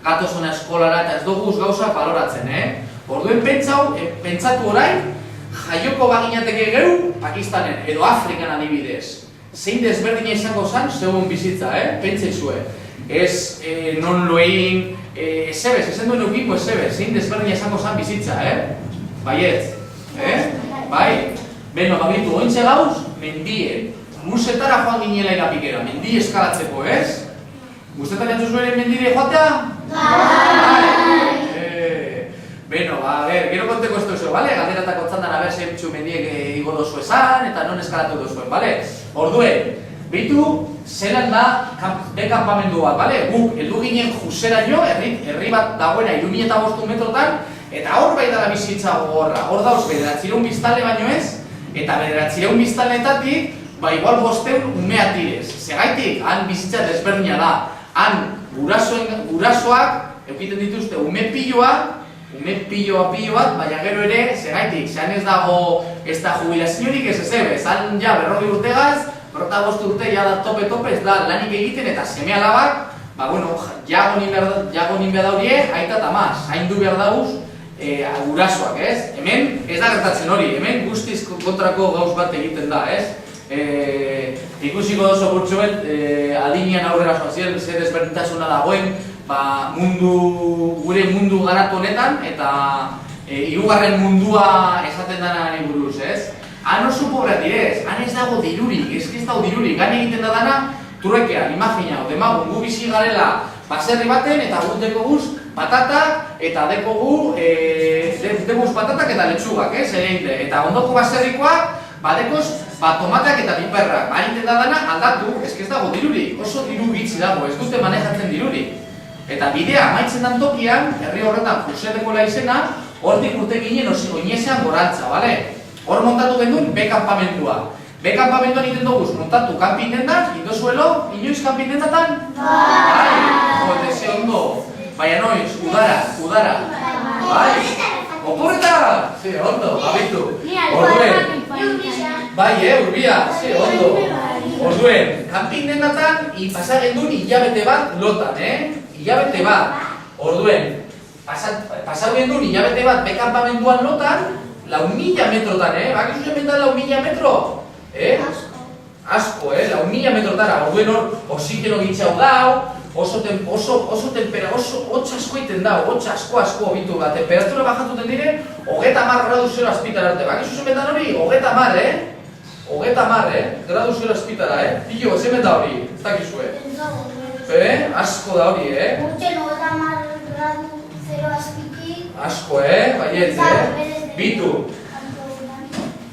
gatozona eskolara eta ez dugu gauzak baloratzen, Orduen pentsatu orain, jaioko baginateke gehu Pakistanen edo Afrikan adibidez. Zein desberdina izango zan, zegoen bizitza, pentsa izue. Ez non loein, ezebez, ezen duen eukiko ezebez, zein desberdina izango zan bizitza, Baietz, bai. Beno, babitu, ointze gauz, mendie. Musetara joan ginela irapikera, mendie eskalatzeko, ez? Gustetan jatzu zuen mendire joatea? Bai! Beno, gero konteko ez duzu, bale? Galderatako txandan haber zentxu mendiek igo dozu esan, eta non eskalatu duzuen, bale? Orduen, bitu, zelan da bekampamendu bat, bale? Guk, heldu ginen jusera jo, herri bat dagoena 1500 metrotan, eta hor bai dara bizitza gogorra. Hor dauz, 900 biztanle baino ez, eta 900 biztanletatik, igual 500 umea tirez. Segaitik, han bizitza desberdina da. Han gurasoak, eukiten dituzte ume pilloa bat, baina gero ere, segaitik, zean ez dago ez da jubilaziorik ez ezebez. Han ja 40 urtegaz, 5 urte ja da tope ez da lanik egiten eta seme alabak, jago nin behar daurie, aita eta maz, haindu behar dauz gurasoak, ez? Hemen ez da gertatzen hori, hemen guztiz kontrako gauz bat egiten da, ez? Ikusiko dozo gurtsuet, adinean aurrera soazien, zer desberdintasuna dagoen gure mundu garatu honetan, eta hirugarren mundua esaten danari buruz, ez? Han oso pobreak direz, han ez dago dirurik, ez dago dirurik, han egiten da dana truekean, imagina, demagun, gu bizi garela baserri baten, eta gu dekoguz patatak, eta dekoguz patatak eta letxugak, ez? Eta ondoko baserrikoak, badekoz, tomateak eta piperrak, egiten da dana aldatu, ez dago dirurik, oso diru bitzi dago, ez dute manejatzen dirurik. Eta bidea amaitzen dan tokian, herri horretan Jusedekola izena, hortik urte ginen oinezean gorantza, bale? Hor montatu gendun B-kampamentua. B-kampamentuan egiten duguz, montatu kanpin dendak, indozuelo, inoiz kanpin dendatan? Bai! Jode, ze ondo! Baina noiz, udara. Bai! Oporreta! Ze ondo, abitu. Orduen, bai, urbia, ze ondo. Orduen, kanpin dendatan, pasagendun hilabete bat lotan, hilabete bat. Orduen, pasau gendun hilabete bat B-kampamentuan lotan, 4.000 metrotan, bakizu zementan 4.000 metro? Asko, 4.000 metrotara. Orduen hor, oxigeno gitxau dau, oso tempera, oso hotx asko iten dau, hotx asko bitu bat. Temperatura bajatuten dire, 30 gradu zero azpitara arte. Bakizu zementan hori, 30, 30 gradu zero azpitara, Pillo, zemen da hori, ez dakizue. Asko da hori, Urten 30 gradu zero azpiti. Asko, baietz, bitu.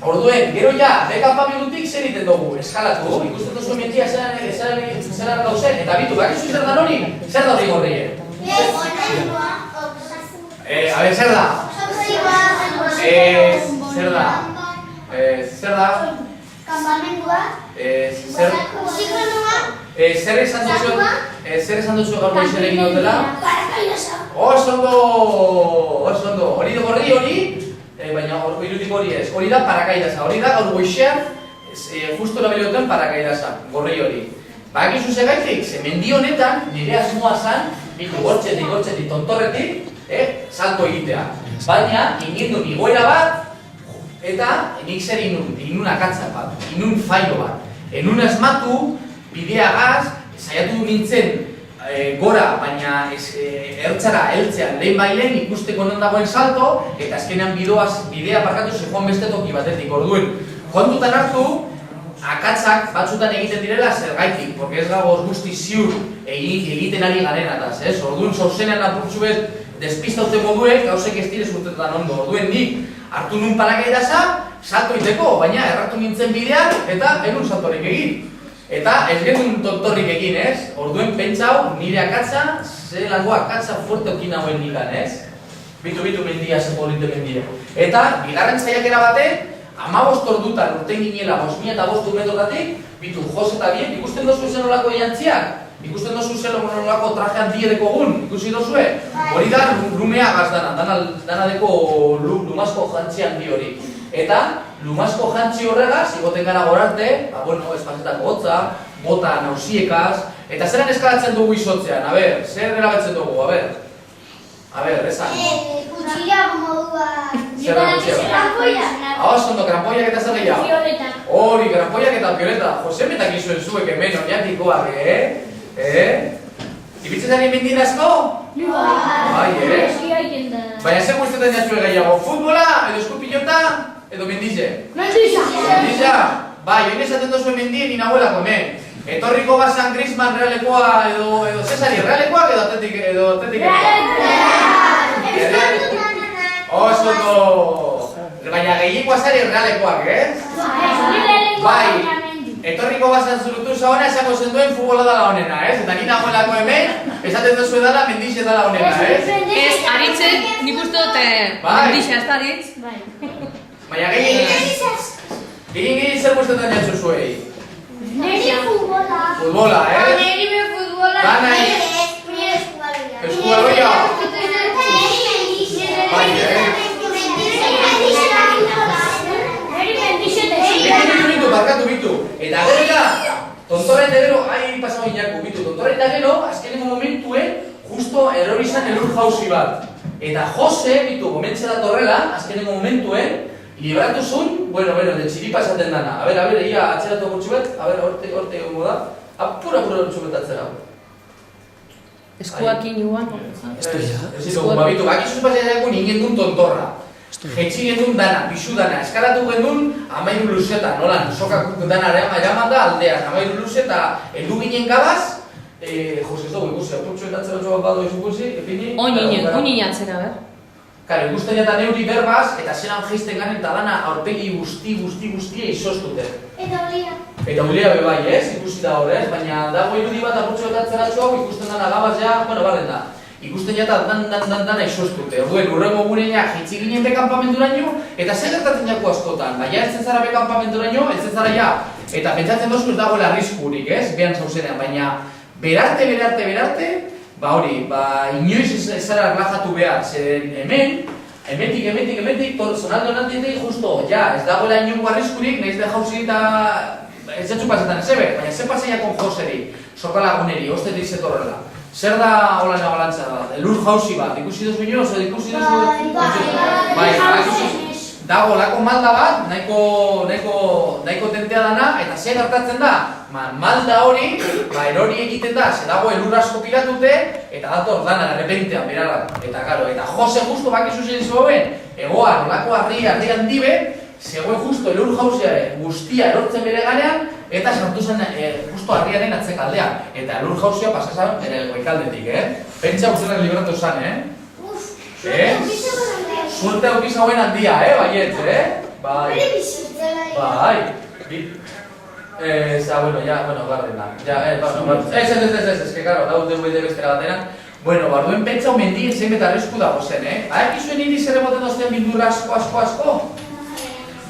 Orduen, gero ja, B-kampamentutik zer egiten dugu, eskalatu, ikusten duzu mentia zelan gauzen, eta bitu, bakizu zer da hori? Zer da hori gorrie? A ber, zer da? Zer da? Kampamentua. Zer esan duzu gaur goizen egin dutela? Parakaidasa. Oso ondo, hori da gorri hori, baina irutik hori ez, hori da parakaidasa, hori da gaur goizean, justo labiloten parakaidasa, gorri hori. Bakizu segaitik, ze mendi honetan, nire asmoa zan, bitu gortxetik, tontorretik, salto egitea. Baina, ingindun igoera bat, eta nik zer inun akatza bat, inun failo bat. Enun asmatu, bideagaz, saiatu nintzen gora, baina ertzara heltzean lehen bailen ikusteko non dagoen salto, eta azkenean bidea parkatu ze joan beste toki batetik. Orduen, kontutan hartu, akatzak batzutan egiten direla zergaitik, porque ez gagoz guzti ziur egiten ari garenataz, ez? Orduen, zauzenean apurtzu bet, despistaute moduek, gauzek ez direz urtetan ondo. Orduen, nik hartu nun parakaidasa, salto iteko, baina erratu nintzen bidean, eta genuen saltorik egin. Eta ez genuen tontorrik egin, ez? Orduen pentsau, nire akatza, zelango akatza fuerte okin hauen nikan, ez? Bitu mendia, ze polite mendia. Eta, bigarren zaiakera baten, 15 ordutan urten ginela 5.005 metrotatik, bitu, jos eta bien, ikusten dozu zen olako jantziak? Ikusten dozu zen olako trajean diedeko gun, ikusi dozue? Hori da, lumea gazdana, dana deko lumazko jantzian di hori. Eta, lumazko jantzi horregaz, igoten gara gorarte, ez pasetako hotza, bota nausiekaz, Eta zelan eskalatzen dugu izotzean, a ber, zer erabatzen dugu, a ber, esan. Kutxilla modua. Zer da kutxilla? Krampoia. Ahoz, ondo, krampoiak eta zer gehiago? Violeta. Hori, krampoiak eta violeta. Jose metak izuen zuek hemen, oinatikoak, Ibitzen zari mendien asko? Bai, Baina zer guztetan jatzue gehiago? Futbola, edo eskupilota, edo mendize? Mendiza? Bai, hori esaten dozue mendien inabuelako hemen. Etorriko bazan Griezmann Realekoa edo Cesari Realekoak edo Atletik Oso baina gehiagoa zari Realekoak, Bai, etorriko bazan Zurutuza hona esako zenduen futbola dala honena, Eta nina nagoelako hemen, esaten duzue dala mendixe dala honena, Ez, aritzek, nik uste dut mendixe ez da aritz. Baina gehien zer guztetan jatzu zuei? Neri futbola. Futbola, Neri me futbola. Dana Eskubaloia. Bai, Barkatu bitu. Eta gero tontorren de gero, pasau inaku bitu. Tontorren da gero, azkeneko momentuen, justo erori izan elur jauzi bat. Eta Jose, bitu, gomentze da torrela, azkeneko momentuen, libratu zuen, de txiripa esaten dana. A ber, ia atxeratu gutxu bet, a ber, horte egongo da. Apura gutxu bet atzera. Eskuakin iguan. Ez ditugu, babitu, bakizuz paseatzen ingen duen tontorra. Jetxi gendun dana, bisu dana, eskalatu gendun amairu luzeta, nolan, sokak dana eraman da aldean, amairu luzeta, heldu ginen gabaz, Jose, ez dugu ikusi, apurtxo eta atzera bat badu izukusi, epini... Oinin atzera, ber? Karo, ikusten eta neuri berbaz, eta zelan geizten garen eta dana aurpegi guztia izostute. Eta olea. Eta olea bebai, ikusi da hor, baina dago irudi bat apurtxo eta atzera ikusten dana gabaz ja, barren da. Ikusten jata dana izostute. Orduen, urrengo gurenak jitsi ginen bekampamenduraino, eta zer gertatzen jako askotan. Baina ez zara bekampamenduraino, ez zara ja. Eta pentsatzen dozu ez dagoela arriskurik, behan zauzenean. Baina berarte, inoiz ez zara erlajatu behar. Zeren hemetik, zonaldo nantietek justo, ez dagoela inongo arriskurik, nahiz da jauzi eta ez zetzu pasetan ez ebe. Baina zer paseiakon Joseri, sokalaguneri, ostetik zetorrela. Zer da hola nabalantza da? Elur jauzi bat, ikusi duzu inoz, ikusi duzu? Bai, dago lako malda bat, nahiko tentea dana, eta zer gertatzen da? Malda hori, erori egiten da, ze dago elur asko piratute, eta dator dana, errepentean, berara. Eta Jose justo bakizu zen zoen, egoan, olako arri handibe, zegoen justo elur jauziaren guztia erortzen bere ganean, eta sartu zen justo harriaren atzekaldean. Eta elur jauzia pasazan ere goikaldetik, Pentsa uzenak libratu zen, Suerte aukiz hauen handia, baietz, Bai. Garden da. Ez, karo, daute guide bestera batena. Barduen pentsau mendien zein eta arrisku dago zen, Aekizuen iri zer emoten dozten bildur asko?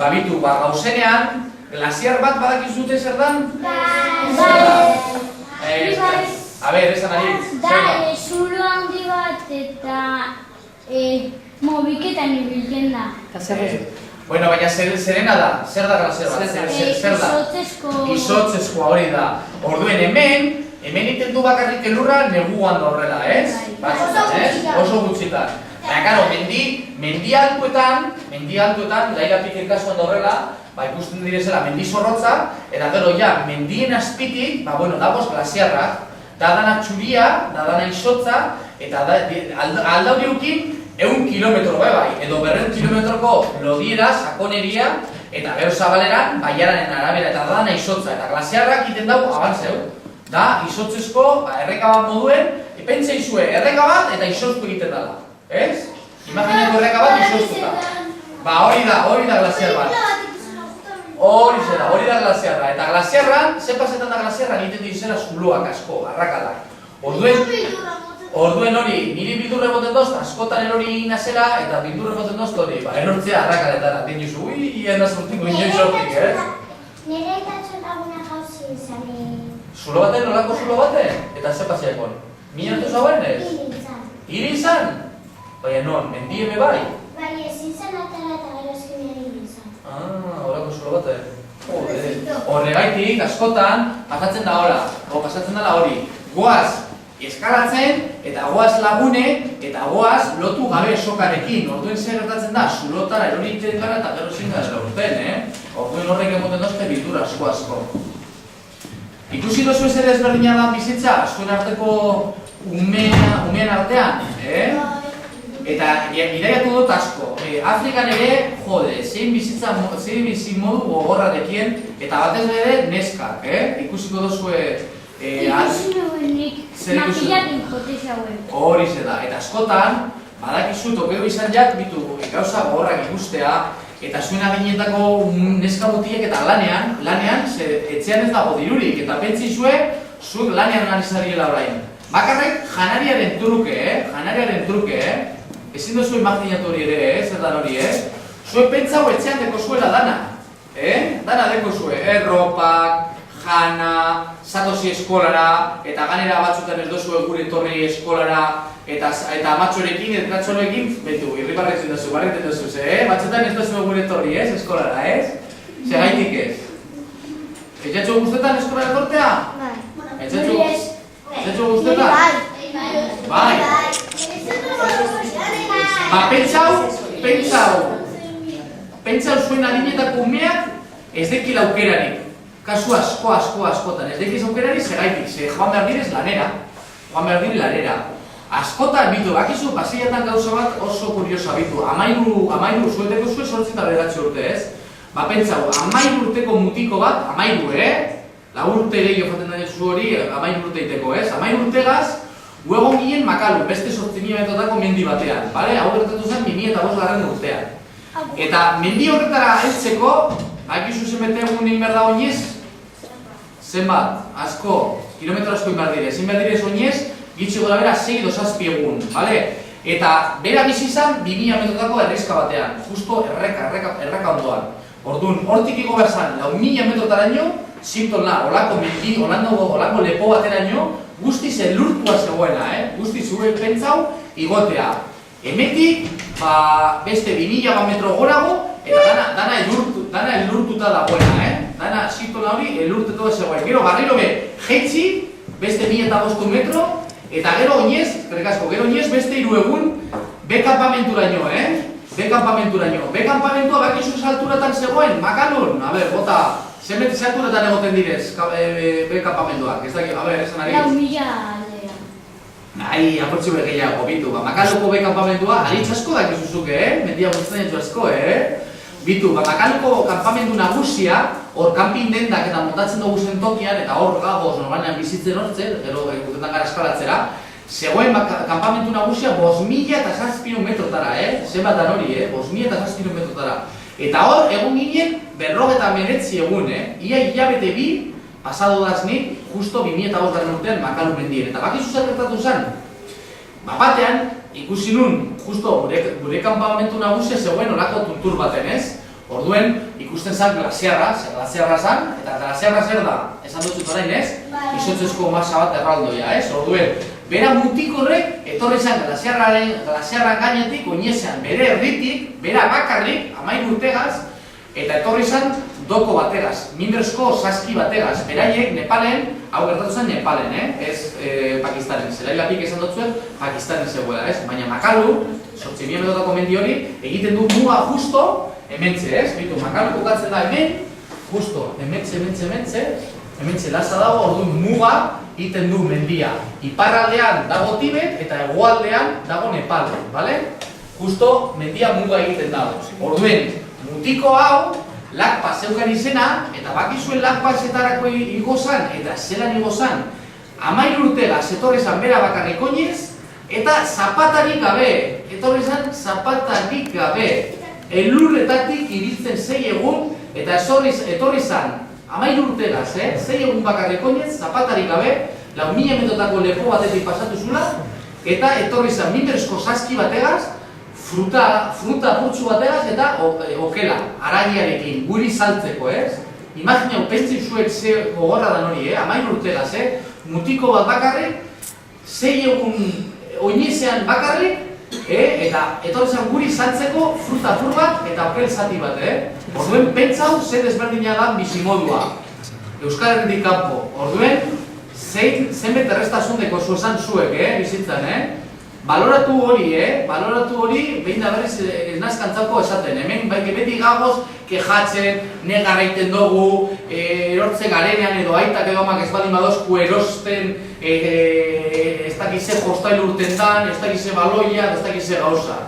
Babitu, gauzenean, glasiar bat badakizute zer dan? A ber, esan nahi. Da, zuru handi bat eta mobiketan ibiltzen da. Baina zerena da, zer da glasiar bat? Zer da? Izotzezkoa hori da. Orduen hemen iten du bakarrik elurra neguan da horrela, Oso gutxitan. Baina, karo, mendi altuetan, lairapiken kasuan da horrela, ikusten direzela mendi zorrotza, eta gero, mendien azpitik, dagoz glasiarrak, da dana txuria, da dana izotza, eta aldauriukin 100 kilometro, edo 200 kilometroko lodiera, sakoneria, eta gero zabaleran, baiaranen arabera, eta da dana izotza, eta glasiarrak iten dago abantzeu. Da, izotzezko, erreka bat moduen, pentsa izue, erreka bat eta izoztu egiten dela. Ez? Imagineko erreka bat izoztuta. Hori da glasiar bat. Hori da glasiarra. Eta glasiarran, ze pasetan da glasiarran egiten dizera zuloak asko, arrakalak. Orduen hori, niri bildurre boten dozt, askotan erori egin azera, eta bildurre boten dozt hori, erortzea arrakaletara. Ten juzu, hien azurtiko inoiz hortik, Nire eta txotaguna jauzi izan. Zulo baten, nolako zulo baten? Eta ze paseakon? Minartu zauen ez? Hiri izan? Baina non, mendie be bai? Bai, ezin zen atara eta gero eskimia hiri izan. Horako zulo baten. Horregaitik, askotan, pasatzen da hola. pasatzen dela hori. Goaz eskalatzen, eta goaz lagune, eta goaz lotu gabe sokarekin. Orduen zer gertatzen da, zulotara eroriten gara eta gero zein gara urten, Orduen horrek emoten dozte bitura asko. Ikusi dozu ez ere ezberdina da bizitza, zuen arteko umean artean, Eta bidaiatu dut asko. Afrikan ere, zein bizi modu gogorrarekin, eta batez ere neskak, Ikusiko dozue... Ikusi nuenik, makillakin jotez hauen. Hori ze da, eta askotan, badakizu tokeo izan jak bitu gauza gogorrak ikustea, eta zuen aginetako neska mutiek eta lanean, etxean ez dago dirurik, eta pentsizue, zuek lanean analizariela orain. Bakarrik janariaren truke, ezin dozu imaginatu hori ere, zer dan hori, zuek pentsau etxean deko zuela dana, dana deko zue, erropak, jana, satosi eskolara, eta ganera batzutan ez dozue gure etorri eskolara, eta amatxorekin, eta natxorekin, betu, irribarretzen dozu, batzutan ez dozue gure etorri, eskolara, Segaitik ez. Etxatxo guztetan eskolara etortea? Bai. Etxatxo guztetan? Bai. Ba, pentsau zuen adinetako umeak ez dekila aukerarik. Kasu askotan ez dekiz aukerari segaitik, joan behar direz lanera. Askotan bitu, bakizu, pasietan gauza bat oso kuriosa bitu. Amairu zueteko zuen 8 eta 9 urte, ez? Ba, pentsau, 10 urteko mutiko bat, 10, la urte gehiago jaten da zu hori, 10 urte iteko, ez? 10 urtegaz, guegon ginen Makalu, beste 8.000 metrotako mendi batean, bale? Hau gertatu zen 2005 urtean. Eta mendi horretara heltzeko, hakizu zenbete egun inber da oinez, zenbat, asko, kilometro asko inber direz oinez, gitxi gora bera 6 edo 7 egun, bale? Eta bera bizi izan 2000 metrotako erreizka batean, justo erreka ondoan. Orduan, hortik iko berzan, 4.000 metrotaraino, Simptona, olako lepo bateraino, guztiz elurtua zegoena, Guztiz zure pentsau igotea. Hemetik, beste 2000 metro gorago, eta dana elurtuta dagoena, Dana Simptona hori elurtuta zegoen. Gero, barriro jeitzi, beste 1500 metro, eta gero oinez, beste 3 egun, bekampamenturaino, Bekampamentua bakizuz alturatan zegoen, Makalun, bota, zenbeti zealturatan egoten direz, bekampamentuak, ez dakit, esan ari? 4.000 aldera. Nahi, aportzi gehiago, bitu, Makaluko bekampamentua, aritz asko dakizuzuke, mendia guztien etxo asko, Bitu, Makaluko kampamentu nagusia, hor kanpin dendak eta montatzen dugu zen tokian, eta hor gagoz normalean bizitzen hortzen, gero gutetan gara eskalatzera, zegoen kampamentu nagusia 5.000 eta 7 metrotara, zenbat dan hori, 5.000 eta 7 metrotara. Eta hor, egun ginen, 59 egun, ia hilabete bi, pasado daznik, justo 2005 urtean Makalu mendien. Eta bakizu zer gertatu zen? Batean, ikusi nun, justo gure kampamentu nagusia zegoen olako tuntur baten, ez? Orduen, ikusten zen glasiarra zen, eta glasiarra zer da? Esan dutxut orain, ez? Izotzezko masa bat erraldoia, ez? Orduen, bera mutikorrek etorri zen glasiarran gainetik, oinezean, bere erditik, bera bakarrik, 10 urtegaz, eta etorri zen doko bategaz, mindersko saski bategaz. Beraiek Nepalen, hau gertatu zen Nepalen, ez Pakistanen. Zelailapik esan dutzuen Pakistanen zegoela, ez? Baina Makalu, 8.000 metrotako mendi hori, egiten du muga justo hementxe, ez? Bitu, Makalu kokatzen da hemen, justo, hementxe lasa dago, orduan muga egiten du mendia. Iparraldean dago Tibet eta hegoaldean dago Nepal, bale? Justo mendia muga egiten dago. Orduen, mutiko hau, lakpa zeukan izena, eta bakizuen lakpa zetarako igozan, eta zelan igozan, 10 urtega zetorri zan bera bakarrik oinez, eta zapatarik gabe, elurretatik ibiltzen 6 egun, eta etorri zan, 10 urtegaz, 6 egun bakarrik oinez, zapatarik gabe, 4.000 metrotako lepo batetik pasatu zula, eta etorri zan mindersko saski bategaz, fruta purtsu bategaz eta okela, aragiarekin, guri saltzeko, ez? Imaginau, pentsi zuek ze gogorra dan hori, 10 urtegaz, mutiko bat bakarrik, 6 egun oinezean bakarrik, eta etorri zan guri saltzeko fruta pur bat eta okel zati bat, Orduen, pentsau ze desberdina da bizimodua. Euskal Herritik kanpo. Orduen, zenbait errestasun deko esan zuek, bizitzan, Baloratu hori, behin da berriz ez nazkantzako esaten. Hemen beti gagoz, kejatzen, negarra egiten dugu, erortze garenean edo aitak edo amak ez baldin badozku erosten, ez dakize jostailu urten dan, ez dakize baloia, ez dakize gauza.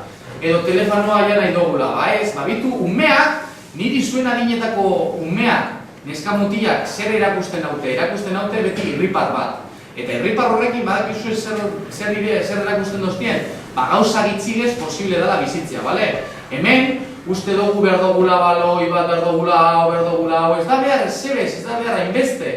Edo telefonoa ja nahi dugula, ez? Bitu, umeak, niri zuen adinetako umeak, neska mutilak zer erakusten haute beti irripar bat. Eta irripar horrekin badakizu zer erakusten doztien, gauza gitzigez posible dela bizitzea, bale? Hemen, uste dugu behar dugula baloi bat, behar dugula hau, ez da behar, ez da behar hainbeste.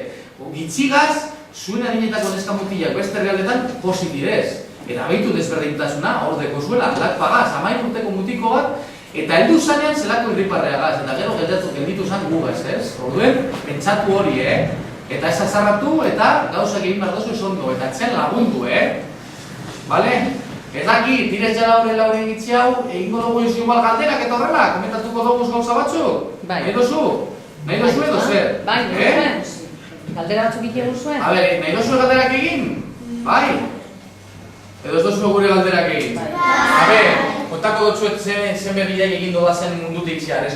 Gitzigaz, zuen adinetako neska mutilak beste realdetan positibez. Eta behitu desberdintasuna, hor deko zuela, lak pagaz, 10 urteko mutiko bat, eta heldu zanean zelako irriparreagaz, eta gero gelditu zan gugaz, ez? Orduen, pentsatu hori, Eta ez azarratu eta gauzak egin behar dozu esondo, eta etzen lagundu, Bale? Ez daki, direz jala horrela hori egitzi hau, egingo dugu ez igual galderak eta horrela, komentatuko dugu gauza batzuk? Nahi dozu? Nahi dozu edo zer? Bai, nahi dozu. Galdera batzuk egin zuen? Nahi dozu galderak egin? Bai? Edo ez dozu gure galderak egin? Kontako dutzuet zen berriak egin dodazen mundutik zehar,